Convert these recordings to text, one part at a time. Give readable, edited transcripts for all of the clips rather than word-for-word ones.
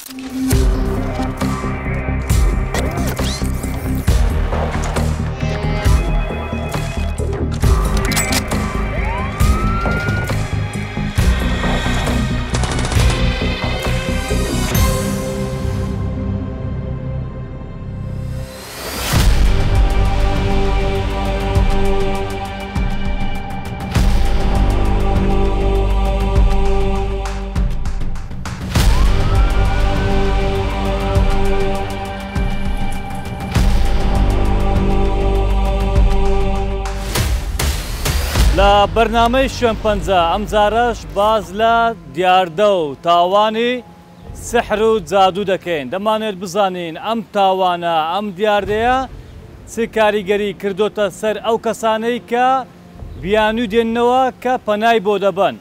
لە بەرنامەی شوێن پەنجە ئەم جارەش باز لە دیاردە و تاوانی سحر و جادوو دەکەین. دەمانێت بزانین ئەم تاوانە ئەم دیاردەیە چ کاریگەری کردوتە سەر ئەو کەسانەی کە بیانوی دێننەوە کە پەنای بۆ دەبن.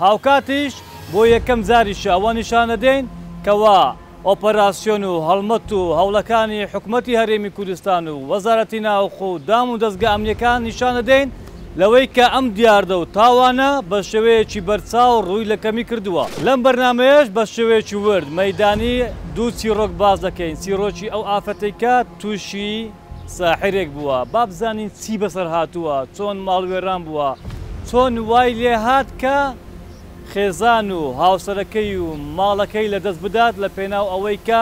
هاوکاتیش بۆ یەکەم جاریشە ئەوە نیشانە دێن کەوا ئۆپەراسیۆن و هەڵمەت و هەوڵەکانی حکوومەتی هەرێمی کوردستان و وەزارەتی ناوخۆ و دام و دەستگا ئەمنیەکان نیشانە دێن لەوەی کە ئەم دیاردە و تاوانە بە شێوەیەکی بەرچاو ڕووی لە کەمی کردووە. لەم بەرنمەیەش بە شێوەیەکی ورد مەیدانی دوو چیرۆک باز دەکەین. چیرۆکی ئەو ئافرەتێکە تووشی ساحرێک بووە، با بزانین چی بەسەر هاتووە، چۆن ماڵوێران بووە، چۆن وای لێ هات کە خێزان و هاوسەرەکەی و ماڵەکەی لەدەست بدات لە پێناو ئەوەی کە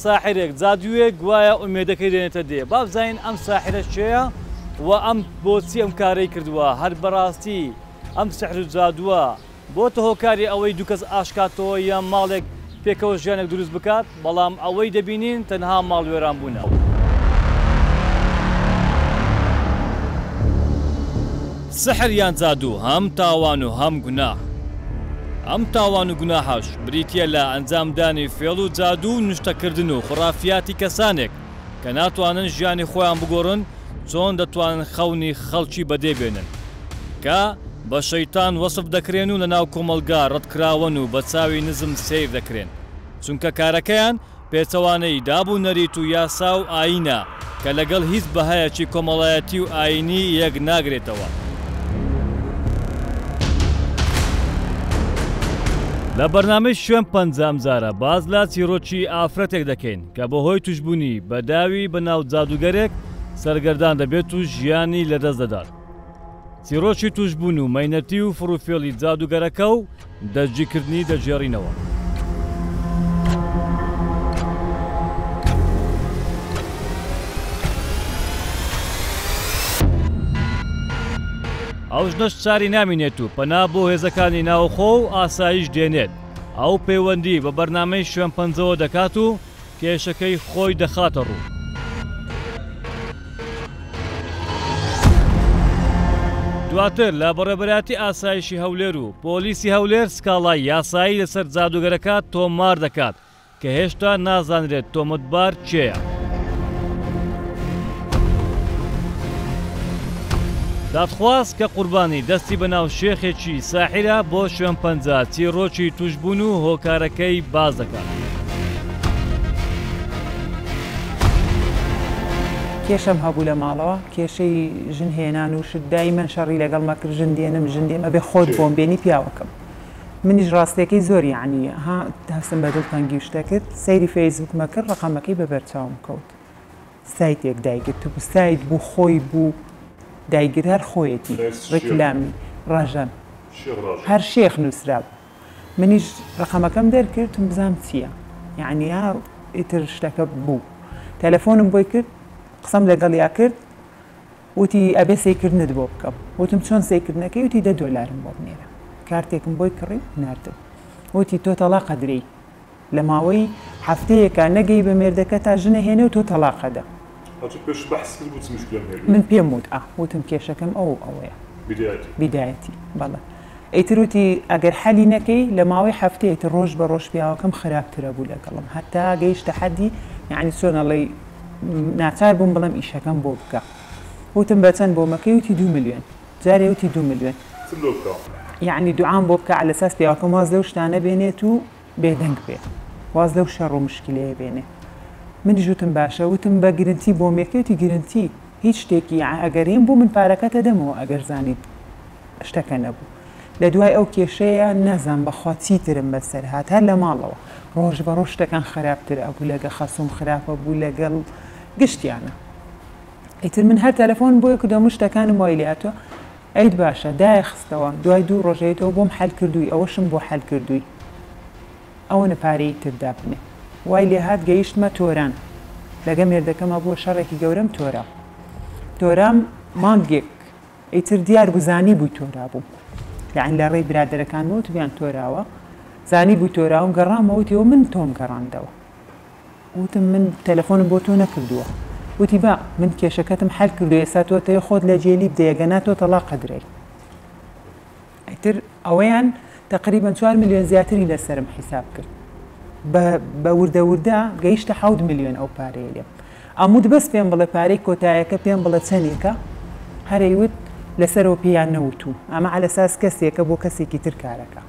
ساحرێک جادوویەک گوایە ئومێدەکەی دێنێتە دێ. با بزانین ئەم ساحرە چێیە و ئەم بۆچی ئەم کارەی کردووە. هەر بەڕاستی ئەم سحر و جادووە بۆتە هۆکاری ئەوەی دوو کەس ئاشکاتەوە یان ماڵێک پێکەوە ژیانێک دروست بکات، بەڵام ئەوەی دەبینین تەنها ماڵوێران بوونەوە. سحر یان جادوو هەم تاوان و هەم گوناح. ئەم تاوان و گوناحەش بریتیە لە ئەنجامدانی فێڵ و جادوو و نیشتەکردن و خوڕافیاتی کەسانێک کە ناتوانن ژیانی خۆیان بگۆڕن، چۆن دەتوانن خەونی خەڵکی بەدێ بێنن کە بە شەیتان وەسف دەکرێن و لە ناو کۆمەلگا ڕەتکراون و بە چاوی نزم سیر دەکرێن، چونکە کارەکەیان پێچەوانەی دابوو نەریت و یاسا و ئاینە کە لەگەڵ هیچ بەهایەکی کۆمەڵایەتی و ئاینی یەک ناگرێتەوە. لە بەرنامەی شوێن پەنجام جارە باز لە چیرۆکی ئافرەتێک دەکەین کە بەهۆی توشبوونی بەداوی بەناو جادوگەرێک سەرگەردان دەبێت و ژیانی لەدەست دەدات. چیرۆکی توشبوون و مەینەتی و فڕوفێڵی جادوگەرەکە و دەستگیرکردنی دەژێڕینەوە. ئەو ژنەش چاری نامینێت و پەنا بۆ هێزەکانی ناوخۆ و ئاسایش دێنێت. ئەو پەیوەندی بە بەرنامەی شوێن پەنجەوە دەکات و کێشەکەی خۆی دەخاتە ڕوو. دواتر لە بەڕێبەراتی ئاسایشی هەولێر و پۆلیسی هەولێر سکاڵای یاسایی لەسەر جادوگەرەکە تۆمار دەکات کە هێشتا نازانرێت تۆمەتبار کێیە. دادخواست کە قوربانی دەستی بەناو شێخێکی ساحرە بۆ شوێن پەنجە چیرۆکی توشبوون و هۆکارەکەی باز دەکات. کێشەم هەبوو لە ماڵەوە، کێشەی ژن هێنان و شدای من شەڕی لەگەڵ مەکرد، ژن دێنم ژن دێمە بێ خۆت بۆم بێنی پیاوەکەم. منیش ڕاستیەکەی زۆر یعنی هەستم بەدڵ تەنگی شتە کرد، سەیری فەیسبوک مەکرد، ڕقەمەکەی بەبەرچاوم کەوت. سایتێک دایگرت بوو، سایت بوو خۆی بوو دایگر هەر خۆیەتی ڕکلامی ڕەژەن هەر شێخ نووسرا بوو. منیش ڕقەمەکەم دەرکردم بزانم چییە، یعنی ها ئیتر شتەکە بوو. تەلەفۆنم بۆی کرد، قسەم لەگەڵیا کرد، وتی ئەبێ سەیکردنت بۆ بکەم. وتم چۆن سەیکردنەکەی؟ وتی $10 بۆ بنێرە. کارتێکم بۆی کڕی ناردم. وتی تۆ تەلاقە درەی، لە ماوەی هەفتەیەکە نەگەی بە مێردەکە تا ژنە هێنێ و تۆ تەلاقەدە. من پێم وت وتم کێشەکەم ئەوەیە بیدایەتی. بەڵێ ئەیتر وتی ئەگەر حەلی نەکەی لە ماوەی هەفتەیەک ڕۆژ بە ڕۆژ پیاوەکەم خراپترە بوو لەگەڵم، هەتا گەیشتە حەدی یعنی چۆنەڵێ ناچار بووم بڵم ئیشەکەم بۆ بکە. وتم بەچەند بۆ مەکەی؟ وتی 2 ملیۆن. جارێ وتی 2 ملیۆن، یعنی دوعام بۆ بکە على ئەساس پیاوەکەم واز لەو شتانە بێنێت و بێدەنگ بێ، واز لەو شەڕ و مشکلەیە بێنێ. منیش وتم باشە، وتم بە گرنتی بۆ مێکەوتی گرنتی هیچ شتێکی ئەگەریم بوو من پارەکەتە دەمەوە ئەگەر زانیت شتەکە نەبوو. لە دوای ئەو کێشەیە نەزان بەخوا چیترم بەسەر هات هەر لە ماڵەوە ڕۆژ بە ڕۆژ شتەکان خراپتر ئەبوو لەگە خەسوم خراپە بوو لەگەڵ گشتیانە ئیتر من هەر تەلەفۆن بۆیە کدەم شتەکانم وای لێهاتووە ئەیت باشە دایەخستەوە دوای 2 ڕۆژێتەوە بۆم حەل کردووی ئەوەشم بۆ حەل کردووی ئەوە نەپارەی تردا بنێ وای لێهات گەیشتمە تۆران لەگە مێردەکەمە بۆ شەڕێکی گەورەم تۆرام مانگێک ئیتر دیار بزانی بووی تۆرا بوو لەعین لە ڕێی برادەرەکان وت بیان تۆراوە زانی بووی تۆراوم گەڕامەوتیەوە من تۆم گەڕاندەوە وتم من تەلەفۆنم بۆ تۆ نەکردووە وتی با من کێشەکەتم حەل کردو ئێستا تۆ تەوێ خۆت لە جێلی بدەیەگەنا تۆ تەلاق قەدرەی ئیتر ئەوەیان تقریبا 4 ملیۆن زیاتری لەسرم حیساب کرد بە وردە گەیشتە 7 ملیۆن ئەو پارەیە لێم ئەمود بەس پێم بڵێ پارەی کۆتایەکە پێم بڵێ چەندێکە هەرەیوت لەسەرەوە پێیان نەوتوم ئەمە على ئەساس کەسێکە بۆ کەسێکی تر کارەکە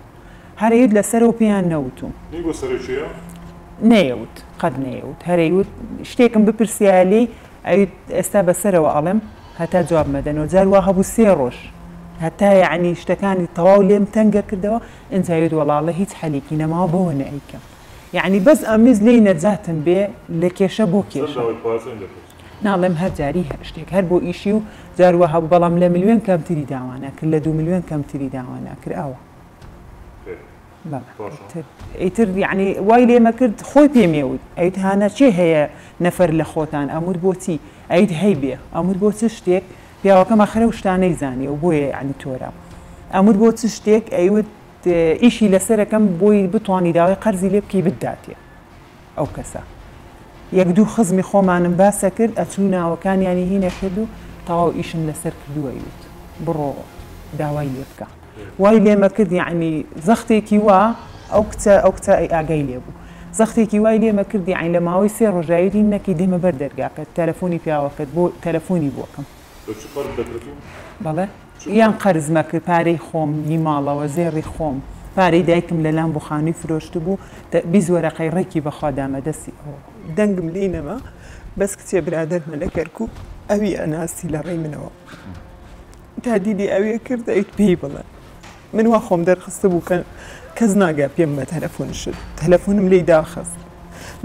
هەرەیوت لەسەرەوە پێیان نەوتوم نەیەوت قەت نەیەوت هەرەیوت شتێکم بپرسیایە لێی ئەویت ئێستا بەسەرەوە ئەڵێم هەتا جواب مەدەنەوە جار وا هەبوو 3 ڕۆژ هەتا یعنی شتەکانی تەواو لێم تەنگە کردەوە ئینجاوێت وەڵاڵە هیچ حەلیکی نەماوە بۆەوە نەئیکەم یعنی بەس ئەمیز لێی نەجاتم بێ لە کێشە بۆ کێشە ناڵێم هەر جاری شتێک هەر بۆ ئیشی و جاروە هەبوو بەڵام لە ملیۆن کەمتری داوانە کرد لە 2 ملیۆن کەمتری داوانە کرد ئەوە ئیتر یعنی وای لێمە کرد خۆی پێمێوت ئەیت هانە چێ هەیە نەفەر لە خۆتان ئەمود بۆچی ئەیت هەی بێ ئەمود بۆ چ شتێک پیاوەکەمە خەرە و شتانەی زانێ و بۆیە ینی تۆرا ئەمود بۆ چ شتێک ئەیوت ئیشی لەسەرەکەم بۆی بتوانی داوای قەرزی لێ بکەی بداتێ ئەو کەسە یەک دوو خزمی خۆمانم باسە کرد ئەچوو ناوەکانیانی هینە کرد و تەواو ئیشم لەسەر کردووەیوت بڕۆ داوای لێ بکە وای لێمە کرد یعنی زەختێکی وا ئەو کچە ئاگای لێ بوو زەختێکی وای لێمە کرد یعنی لە ماوەی 3 ڕۆژاوی نەکی دێمە بەر دەرگاکە تەلەفۆنی پیاوەکەت بۆ تەلەفۆنی بۆکەم بەڵێ یان قەرزمە کرد پارەی خۆم نیماڵەوە زێڕی خۆم پارەی دایکم لەلام بۆ خانووی فرۆشت بوو 20 وەرەقەی ڕێکی بەخوادامە دەستی دەنگم لینەمە بەس کچێ برادەرمە لە کەرکوو ئەوی ئەناسی لە ڕێی منەوە تا دیدی ئەوێ کرد ئەیت پێی بڵێ من وا خۆم دەرخستە بوو کە کەس ناگا پێم بە تەلەفۆنشت تەلەفۆنم لێی داخست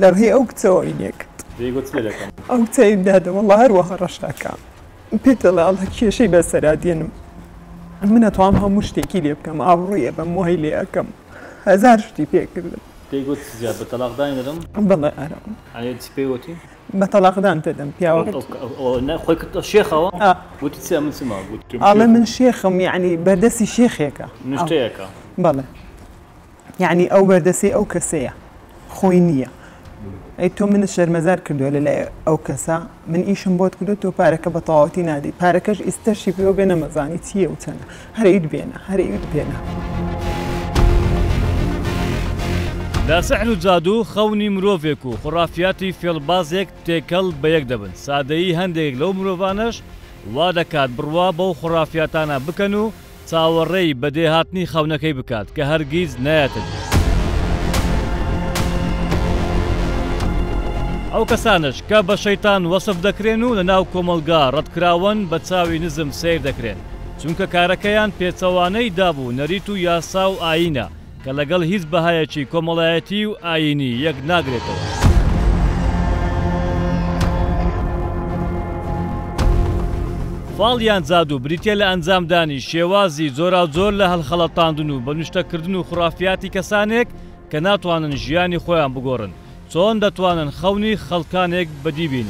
لە ڕێی ئەو کچەوەی نێکرد ئەو کچەی دادە وەڵڵا هەروەها ڕەشاکە پێتەڵێ ئەڵە کێشەی بەسەرا دێنم من ئەتوام هەموو شتێکی لێ بکەم ئاوڕێیە بەم وای لێ ئەەکەم هەزار شتی پێکردن بە تەلاقدان دەدەم بەڵێ ئارام پێوتی بە تەلاقدان دەدەم پیاوە خۆی شێخەوە وتی چ من چما ئاڵێ من شێخم یعنی بەردەسی شێخێکە نشتەیەەکە بەڵێ یعنی ئەو بەردەسی ئەو کەسەیە خۆی نییە ئەی تۆ منە شەرمەزار کردووە لەلای ئەو کەسە من ئیشم بۆت کردو تۆ پارەکە بە تەواوەتی نادی پارەکەش ئیستەرشی پێوە بێ نەمەزانی چییە و چەندە هەرەیت بێنە هەرەیت بێنە لە سەحر و جادو خەونی مرۆڤێک و خوڕافیاتی فێڵبازێک تێکەڵ بە یەک دەبن سادەیی هەندێک لەو مرۆڤانەش وا دەکات بڕوا بەو خوڕافیاتانە بکەن و چاوەڕێی بەدێهاتنی خەونەکەی بکات کە هەرگیز نایەتە دی ئەو کەسانش کە بە شەیتان وەسف دەکرێن و لە ناو کۆمەلگا ڕەتکراون بە چاوی نزم سیر دەکرێن چونکە کارەکەیان پێچەوانەی دابوو نەریت و یاسا و ئاینە کە لەگەڵ هیچ بەهایەکی کۆمەڵایەتی و ئاینی یەک ناگرێتەوە فاڵیان جادو بریتە لە ئەنجامدانی شێوازی زۆر لە هەڵخەڵەتاندن و بەنوشتەکردن و خوڕافیاتی کەسانێک کە ناتوانن ژیانی خۆیان بگۆڕن چۆن دەتوانن خەونی خەڵکانێک بەدیبین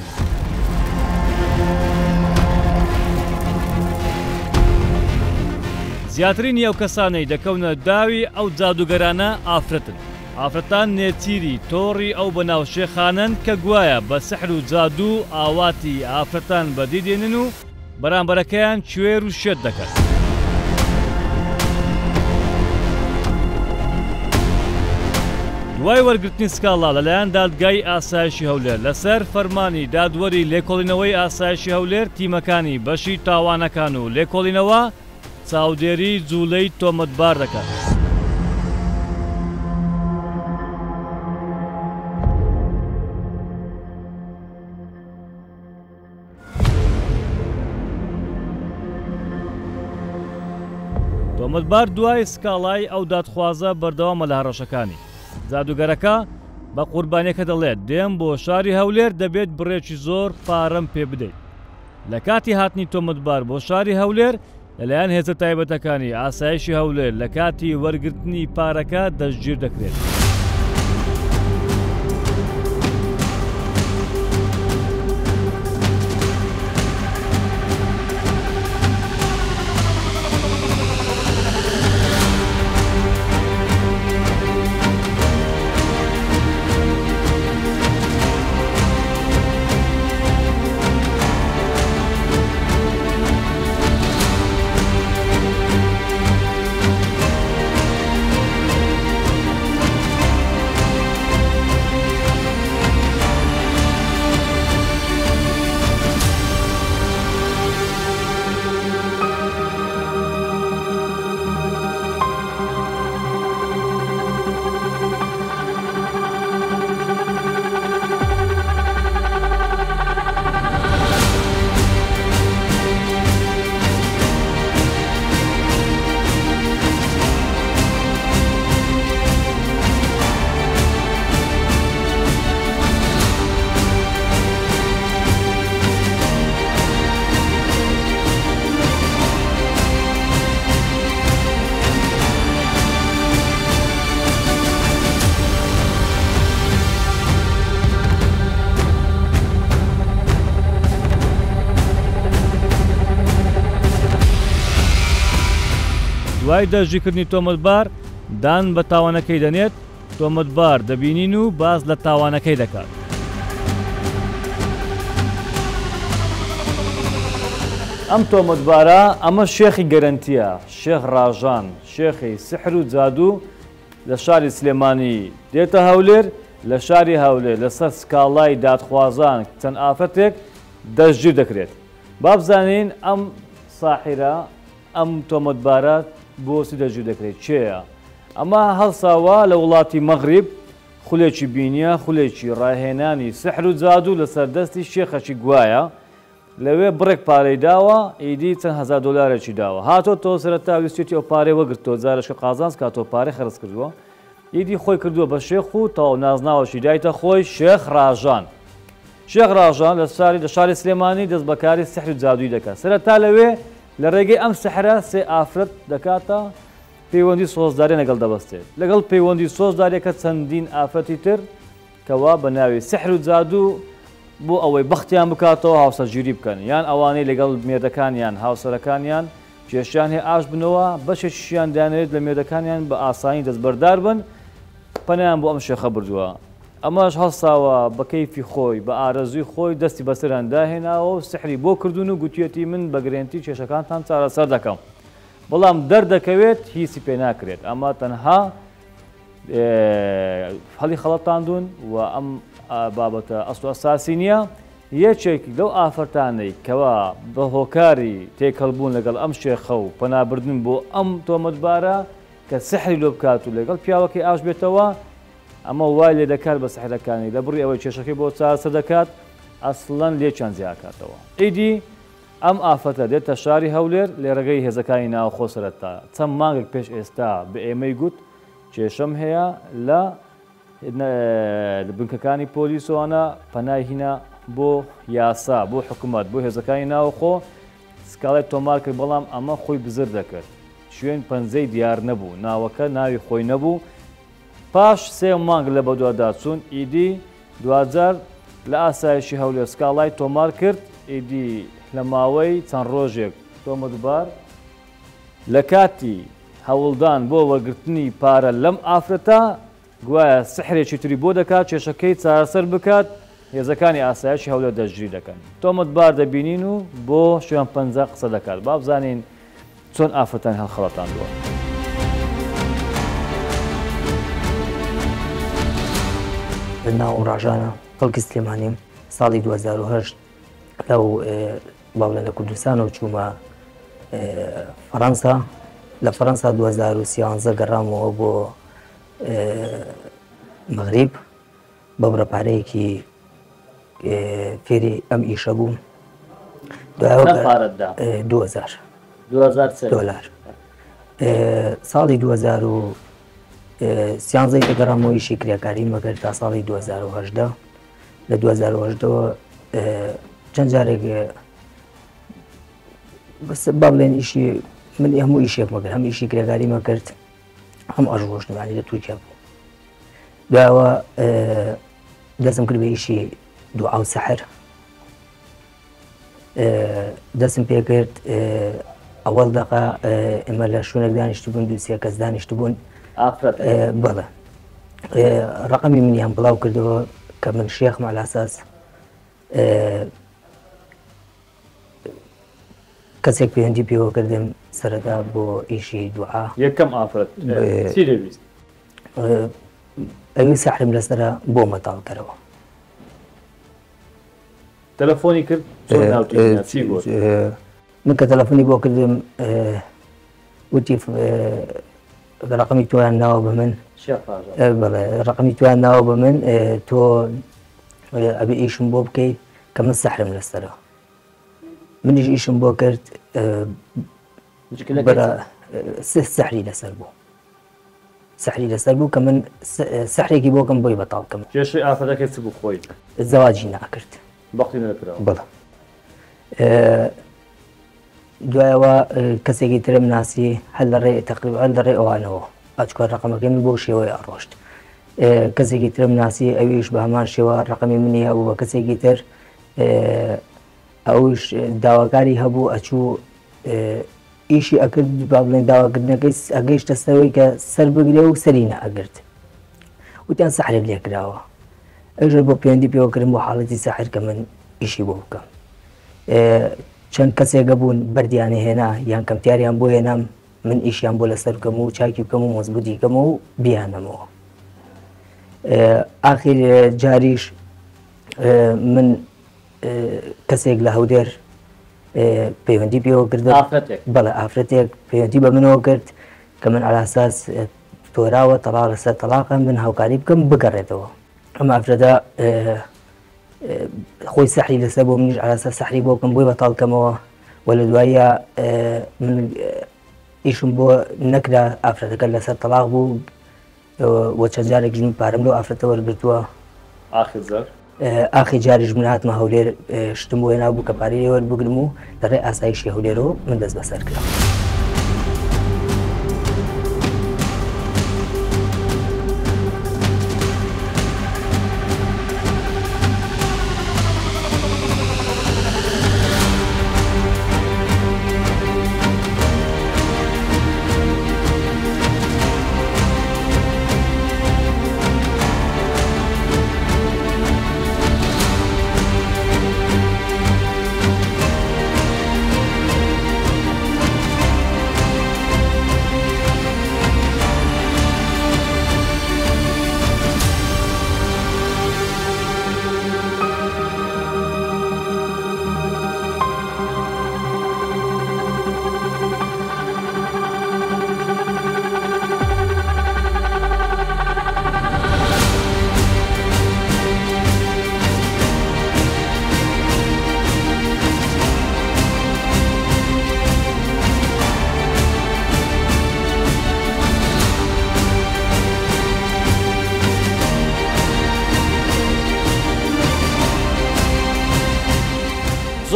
زیاترین ئەو کەسانەی دەکەونە داوی ئەو جادوگەرانە ئافرەتن ئافرەتان نێچیری تۆڕی ئەو بەناوشێخانن کە گوایە بە سەحر و جادو ئاواتی ئافرەتان بەدیدێنن و بەرامبەرەکەیان کوێر و شێت دەکەن دوای وەرگرتنی سکاڵا لەلایەن دادگای ئاسایشی هەولێر لەسەر فەرمانی دادوەری لێکۆڵینەوەی ئاسایشی هەولێر تیمەکانی بەشی تاوانەکان و لێکۆڵینەوە چاودێری جوولەی تۆمەتبار دەکات تۆمەتبار دوای سکاڵای ئەو دادخوازە بەردەوامە لە هەڕەشەکانی جادوگەرەکە بە قوربانیەکە دەڵێت دێم بۆ شاری هەولێر دەبێت بڕێکی زۆر پارەم پێ بدەیت. لە کاتی هاتنی تۆمەتبار بۆ شاری هەولێر لەلایەن هێزە تایبەتەکانی ئاسایشی هەولێر لە کاتی وەرگرتنی پارەکە دەستگیر دەکرێت. دوای دەستگیرکردنی تۆمەتبار دان بە تاوانەکەی دەنێت، تۆمەتبار دەبینین و باز لە تاوانەکەی دەکات. ئەم تۆمەتبارە ئەمە شێخی گەرنتیە، شێخ ڕاژان، شێخی سحر و جادوو لە شاری سلێمانی دێتە هەولێر، لە شاری هەولێر لەسەر سکاڵای دادخوازان چەند ئافرەتێک دەستگیر دەکرێت. با بزانین ئەم ساحیرە ئەم تۆمەتبارە بۆچی دەستگیر دەکرێت چێیە؟ ئەمە هەڵساوە لە وڵاتی مەغریب خولێکی بینیە، خولێکی ڕاهێنانی سحر و جادوو لەسەر دەستی شێخەکی گوایە، لەوێ بڕێک پارەی داوە، ئیدی چەند هەزار دۆلارێکی داوە. هاتۆ تۆ سەرەتا ویستی ئەو پارەی وەگرتۆ جارشکە قازانس کاتۆ پارەی خەرج کردووە، ئیدی خۆی کردووە بە شێخ و تاو نازناوەشی دایتە خۆی شێخ ڕاژان. شێخ ڕاژان لە شاری سلێمانی دەست بەکاری سحر و جادووی دەکات. سەرەتا لەوێ لە ڕێگەی ئەم سەحرە سێ ئافرەت دەکاتە پەیوەندی سۆزداری لەگەڵ دەبەستێت. لەگەڵ پەیوەندی سۆزدارێکە چەندین ئافرەتی تر کەوا بە ناوی سحر و جادوو بۆ ئەوەی بەختیان بکاتەوە هاوسەرگیری بکەن، یان ئەوانەی لەگەڵ مێردەکانیان هاوسەرەکانیان کێشیان هەیە ئاش بنەوە بەشێکیان دانێت لە مێردەکانیان بە ئاسانی دەستبەردار بن، پەنیان بۆ ئەم شێخە بردووە. ئەمەش هەڵساوە بە کەیفی خۆی بە ئارەزوی خۆی دەستی بەسەران داهێناوە و سحری بۆ کردوون و گوتوێتی من بە گرنتی کێشەکانتان چارەسەر دەکەم، بەڵام دەردەکەوێت هیچی پێ ناکرێت. ئەمە تەنها هەڵی خەڵەتاندون و ئەم بابەتە ئەسڵ و ئەساسی نییە. یەکێکی لەو ئافرەتانەی کەوا بە هۆکاری تێکەڵبوون لەگەڵ ئەم شێخە و پەنابردن بۆ ئەم تۆمەتبارە کە سحری لۆ بکات و لەگەڵ پیاوەکەی ئاش بێتەوە، ئەمە وای لێ دەکات بە سحرەکانی لە بڕی ئەوەی کێشەکەی بۆ چارەسەر دەکات، ئەسڵەن لێکیان زیاکاتەوە. ئیدی ئەم ئافرەتە دێتە شاری هەولێر لێ ڕێگەی هێزەکانی ناوخۆ سەرەتا. چەند مانگێک پێش ئێستا بە ئێمەی گوت کێشەم هەیە لە بنکەکانی پۆلیسۆوانە پەنای هینە بۆ یاسا، بۆ حکوومەت، بۆ هێزەکانی ناوخۆ سکاڵای تۆمار کرد، بەڵام ئەمە خۆی بزر دەکرد، شوێن پەنجەی دیار نەبوو، ناوەکە ناوی خۆی نەبوو. پاش سێ مانگ لە بەدووادا چوون، ئیدی دوجار لە ئاسایشی هەولێر سکاڵای تۆمار کرد. ئیدی لە ماوەی چەند ڕۆژێک تۆمەتبار لە کاتی هەوڵدان بۆ وەرگرتنی پارە لەم ئافرەتە گوایە سحرێکی تری بۆ دەکات کێشەکەی چارەسەر بکات، هێزەکانی ئاسایشی هەولێر دەستگیری دەکەن. تۆمەتبار دەبینین و بۆ شوێن پەنجە قسە دەکات. با بزانین چۆن ئافرەتانی هەڵخەڵەتاندووە. ناو ڕاژانە خەڵکی سلێمانیم. ساڵی 2008 لەو باڵە لە کوردستانەوە چوومە فەڕەنسا. لە فەڕەنسا 2013 گەڕامەوە بۆ مەغریب بە بڕەپارەیەکی فێری ئەم ئیشە بووم. 2000 دۆلار. ساڵی 2000 سیانزەی دەگەڕامەوەیشی کرێکاری مەگەر تا ساڵی 2010 لە 2010 چەند جارێک با بڵێن ئیشی من هەموو ئیشێک مەگەر هەم ئیشی کرێکاری مەکرد هەم ئەژۆشتمانی لە تورکیا بوو دوایەوە دەستم کرد بە ئیشی دوعا و سەحر دەستم پێ کرد ئەوەڵ دەقا ئێمە لە شوێنێک دانیشت بوون دووسێ کەس دانیشت بوون بەڵێ ڕقەمی منیان بڵاو کردەوە کە من شێخم عەلە ئەساس کەسێک پەیوەندی پێوە کردم سەرەتا بۆ ئیشی دوعا یەکەم ئافرەت چی دەویست؟ ئەوی سەحرم لەسەرە بۆ مەتاڵکەرەوە تەلەفۆنی کرد چی بوو؟ من کە تەلەفۆنی بۆ کردم وتی ڕقەمی تۆیان ناوە بە من بەڵێ ڕقەمی تویان ناوە بە من تۆ ئەبێ ئیشم بۆ بکەیت کە من سەحرم لەسەرە منیش ئیشم بۆ کرد سەحری لەسەر بوو سەحری لەسەر بوو کە من سەحرێکی بۆ کەم بۆی بەتاڵ بکەم کێشەی ئافرەتەکەی چ بوو خۆی زەواجی ناکرد بەختی نەکراوە بەڵێ دوایەوە کەسێکی ترم ناسی هەل لە ڕێ تەقریبا هەل لە ڕێ ئەوانەوە ئاچکۆ ڕقەمەکەی من بۆ شێوەی ئەڕۆشت کەسێکی ترم ناسی ئەویش بە هەمان شێوە ڕقەمی منی هەبوو بە کەسێکی تر ئەوش داواکاری هەبوو ئەچوو ئیشی ئەکرد با بڵێن داواکردنەکەی ئەگەیشتە سەرەوەی کە سەر بگرێ و سەری نەئەگرت وتیان سەحرێک لێ کراوە ئەوژە بۆ پەیوەندی پێوە کردم بۆ حاڵەتی سەحر کە من ئیشی بۆ بکەم چەند کەسێکە بوون بەردیانە هێنا یان کەمتیاریان بۆ هێنام من ئیشیان بۆ لەسەر بکەم و چاکی بکەم و مەزبوطی بکەم و بیانەمەوە ئاخر جاریش من کەسێک لە هەودێر پەیوەندی پێوە کرد بەڵێ ئافرەتێک پەیوەندی بە منەوە کرد کە من عەلە ئەساس تۆراوە تەلاق لەسەر تەلاقە من هاوکاری بکەم بگەڕێتەوە ئەم ئافرەتە خۆی سەحری لەسەر بۆ منیش عەلە ئەساس سەحری بۆ بکەم بۆی بەتاڵ بکەمەوە وە لە دواییە من ئیشم بۆ نەکرا ئافرەتەکە لەسەر تەلاق بوو وە چەند جارێک ژن پارەم لەو ئافرەتە وەرگرتووە ئاخی جاریش من هاتمە هەولێر شتم بۆ هێنا بوو کە پارەی وەربگرم و لە ڕێی ئاسایشی هەولێرەوە من دەست بەسەر کرا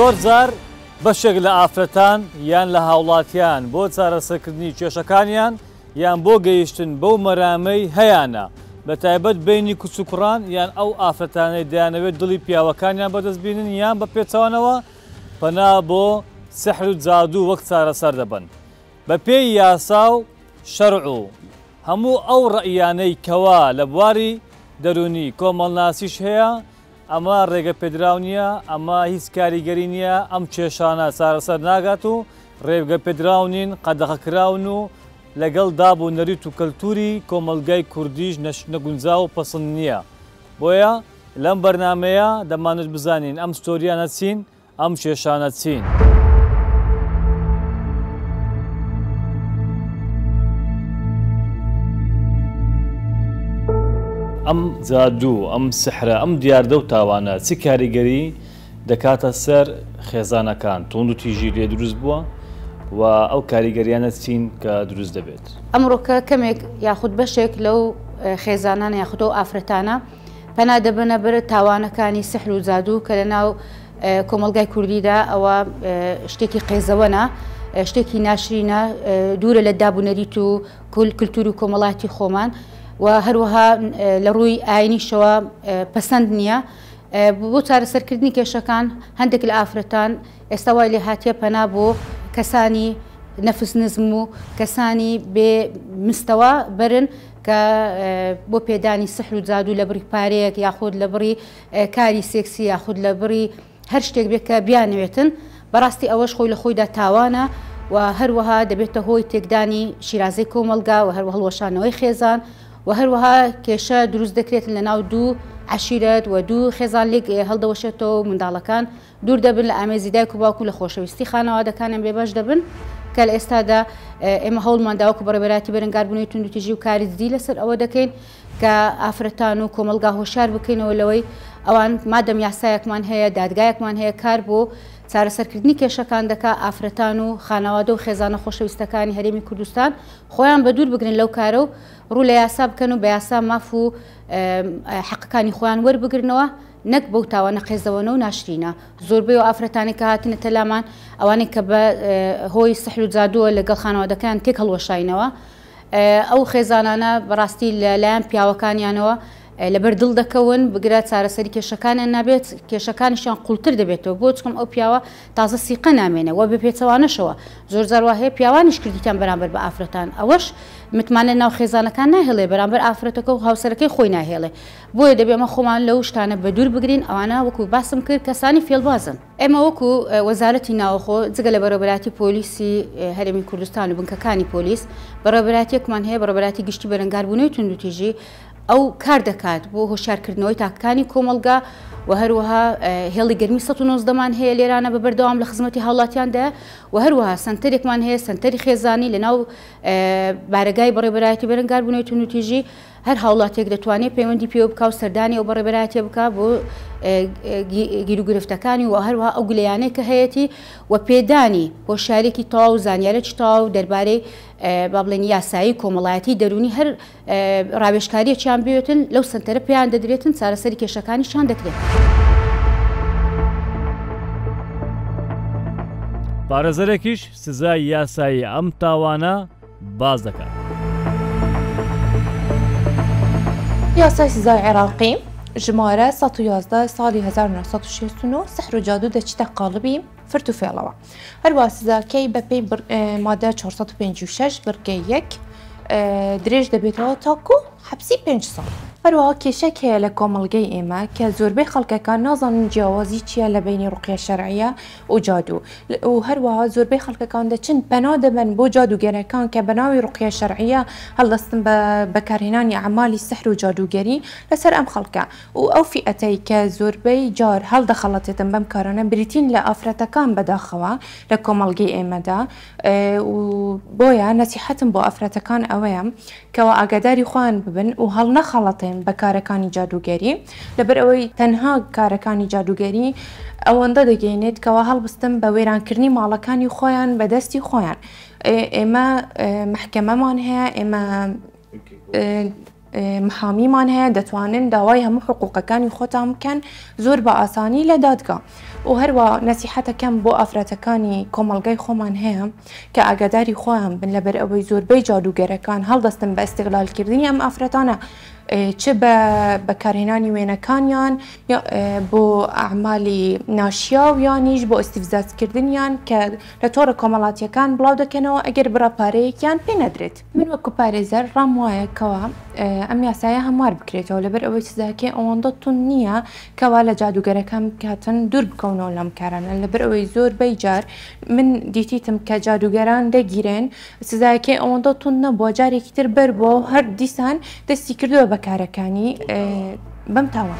زۆر جار بەشێک لە ئافرەتان یان لە هاوڵاتیان بۆ چارەسەرکردنی کێشەکانیان یان بۆ گەیشتن بەو مەرامەی هەیانە بە تایبەت بینی کچ و کوڕان یان ئەو ئافرەتانەی دەیانەوێت دڵی پیاوەکانیان بەدەستبینن یان بە پێچەوانەوە پەنا بۆ سەحر و جادوو وەک چارەسەر دەبن بە پێی یاسا و شەرع و هەموو ئەو ڕەئیانەی کەوا لە بواری دەرونی کۆمەڵناسیش هەیە ئەمە ڕێگە پێدراو نییە ئەمە هیچ کاریگەری نییە ئەم کێشانە چارەسەر ناگات و ڕێگە پێدراو نین قەدەغەکراون و لەگەڵ دابوو نەریت و کەلتوری کۆمەلگای کوردیش نەگونجا و پەسەند نییە بۆیە لەم بەرنامەیە دەمانێت بزانین ئەم ستۆریانە چین ئەم کێشانە چین. ئەم جادوو ئەم سحرە ئەم دیاردە و تاوانە چی کاریگەری دەکاتە سەر خێزانەکان تۆند و تیژی لێ دروست بووە و ئەو کاریگەریانە چین کە دروست دەبێت ئەمڕۆکە کەمێک یاخود بەشێک لەو خێزانانە یاخود ئەو ئافرەتانە پەنا دەبنە بەر تاوانەکانی سحر و جادوو کە لە ناو کۆمەلگای کوردیدا ئەوە شتێکی قێزەوەنە شتێکی ناشرینە دوورە لە دابوونەریت و کولتور و کۆمەڵاتی خۆمان و هەروەها لە ڕووی ئاینیشەوە پەسەند نییە بۆ چارەسەرکردنی کێشەکان هەندێک لە ئافرەتان ئێستا وای لێ هاتیە پەنا بۆ کەسانی نەفس نزم و کەسانی بێ مستەوە برن کە بۆ پێدانی سحر و جادوو لە بڕی پارەیەک یاخود لە بڕی کاری سێکسی یاخود لە بڕی هەر شتێک بێت کە بیانوێتن بەڕاستی ئەوەش خۆی لە خۆیدا تاوانە و هەروەها دەبێتە هۆی تێکدانی شیرازەی کۆمەلگا و هەروە هەڵوەشانەوەی خێزان و هەروەها کێشە دروست دەکرێت لە ناو دوو عشیرەت و دوو خێزان لێک هەڵدەوەشێتەوە و منداڵەکان دوور دەبن لە ئامێزی دایک و باوکو لە خۆشەویستی خانەوادەکانیان بێبەش دەبن کە لە ئێستادا ئێمە هەوڵمانداوەکو بەڕێبەراتی بەرەنگاربوونەوەی توندوتیژی و کاری جدی لەسەر ئەوە دەکەین کە ئافرەتان و کۆمەلگا هۆشار بکەینەوە لەوەی ئەوان مادەم یاسایەکمان هەیە دادگایەکمان هەیە کار بۆ چارەسەرکردنی کێشەکان دەکا ئافرەتان و خانەوادە و خێزانە خۆشەویستەکانی هەرێمی کوردستان خۆیان بە دوور بگرن لەو کارە و ڕوو لە یاسا بکەن و بە یاسا ماف و حەقەکانی خۆیان وەربگرنەوە نەک بەو تاوانە قێزەوەنە و ناشرینە زۆربەی و ئافرەتانی کە هاتنە تەلامان ئەوانەی کە بە هۆی سحر و جادووە لەگەڵ خانەوادەکان تێک هەڵوەشاینەوە ئەو خێزانانە بەڕاستی لەلایەن پیاوەکانیانەوە لەبەر دڵ دەکەون بگرە چارەسەری کێشەکانیان نابێت کێشەکانیشیان قوڵتر دەبێتەوە بۆ چکەم ئەو پیاوە تازە سیقە نامێنە وە بە پێچەوانەشەوە زۆر جار وا هەیە پیاوانیش کردیتیان بەرامبەر بە ئافرەتان ئەوەش متمانە ناو خێزانەکان ناهێڵێ بەرامبەر ئافرەتەکە و هاوسەرەکەی خۆی ناهێڵێ بۆیە دەبێ ئەمە خۆمان لەو شتانە بە دوور بگرین ئەوانە وەکو باسم کرد کەسانی فێڵبازن ئێمە وەکو وەزارەتی ناوخۆ جگە لە بەڕێوەبەراتی پۆلیسی هەرێمی کوردستان و بنکەکانی پۆلیس بەڕێوەبەراتیەکمان هەیە بەڕێوەبەراتی گشتی بەرەنگاربوونەوەی توندوتیژی ئەو کار دەکات بۆ هۆشارکردنەوەی تاکەکانی کۆمەلگا و هەروەها هێڵی گەرمی 1990مان هەیە لێرانە بە بەردەوام لە خزمەتی هاوڵاتیاندا و هەروەها سنتەرێکمان هەیە سنتەری خێزانی لە ناو بارگای بەڕێوەبەراتی بەرەنگاربوونەوەی توندوتیژی هەر هاوڵاتێک دەتوانێت پەیوەندی پێ بکە و سەردانی ئەو بەڕێوەبەراتێ بکە بۆ گیر و گرفتەکانی و هەروەها ئەو گلەیانەی کە هەیەی و پێدانی هۆشارێکی تەواو و زانیارێکی تەواو دەربارەی با بڵێن یاسایی کۆمەڵایەتی دەرونی هەر ڕاوێژکاریەکیان بێتن لەو سنتەرە پێیان دەدرێتن چارەسەری کێشەکانیشان دەکرێت. پارێزەرێکیش سزای یاسایی ئەم تاوانە باز دەکات. یاسای سزای عێراقی ژمارە 111 ساڵی 1969 سحر و جادوو دەچیتە قاڵبی فرت و فێڵەوە هەروە سزاکەی بەپێی مادە 456 بڕگەی 1 درێژ دەبێتەوە تاکو حەبسی 5 ساڵ. هەروەها کێشەک هەیە لە کۆمەڵگەی ئێمە کە زۆربەی خەڵکەکان نازانن جیاوازی چییە لە بینی ڕوقیە شەرعیە و جادوو و هەروەها زۆربەی خەڵکەکان دەچن پەنا دەبن بۆ جادوگەرەکان کە بەناوی ڕوقیە شەرعیە هەڵدەستن بە بەکارهێنانی ئەعمالی سحر و جادوگەری لەسەر ئەم خەڵکە و ئەو فئەتەی کە زۆربەی جار هەڵدەخەڵەتێتن بەم کارانە بریتین لە ئافرەتەکان بەداخەوە لە کۆمەڵگەی ئێمەدا و بۆیە نەسیحەتم بۆ ئافرەتەکان ئەوەیە کەەوە ئاگاداری خۆیان ببن و هەڵ نەخەڵەتێن بە کارەکانی جادوگەری لەبەر ئەوەی تەنها کارەکانی جادوگەری ئەوەندە دەگەینێت کەەوە هەڵبستن بە وێرانکردنی ماڵەکانی خۆیان بەدەستی خۆیان. ئێمە محکەمەمان هەیە ئێمە محامیمان هەیە دەتوانن داوای هەموو حقوقەکانی خۆتان بکەن زۆر بە ئاسانی لە دادگا و هەروە نەسیحەتەکەم بۆ ئافرەتەکانی کۆمەڵگەی خۆمان هەیە کە ئاگاداری خۆیان بن لەبەر ئەوەی زۆربەی جادوگەرەکان هەڵدەستن بە ئیستیغلالکردنی ئەم ئافرەتانە چ بە بەکارهێنانی وێنەکانیان بۆ ئەعمالی ناشیا و یانیش بۆ ئیستیفزازکردنیان کە لە تۆڕە کۆمەڵاتیەکان بڵاو دەکەنەوە ئەگەر بڕاپارەیەکیان پێ نەدرێت. من وەکو پارێزەر ڕام وایەکەوە ئەم یاسایە هەموار بکرێتەوە لەبەر ئەوەی سزاکەی ئەوەندە تون نییە کەوا لە جادوگەرەکان بکاتن دوور بکەونەوە لەم کارانە لەبەر ئەوەی زۆربەی جار من دیتیتم کە جادوگەران دەگیرێن سزاکەی ئەوەندە تون نەبووە جارێکی تر بەر بۆ هەر دیسان دەستی کردووە بە کارەکانی بەم تاوان.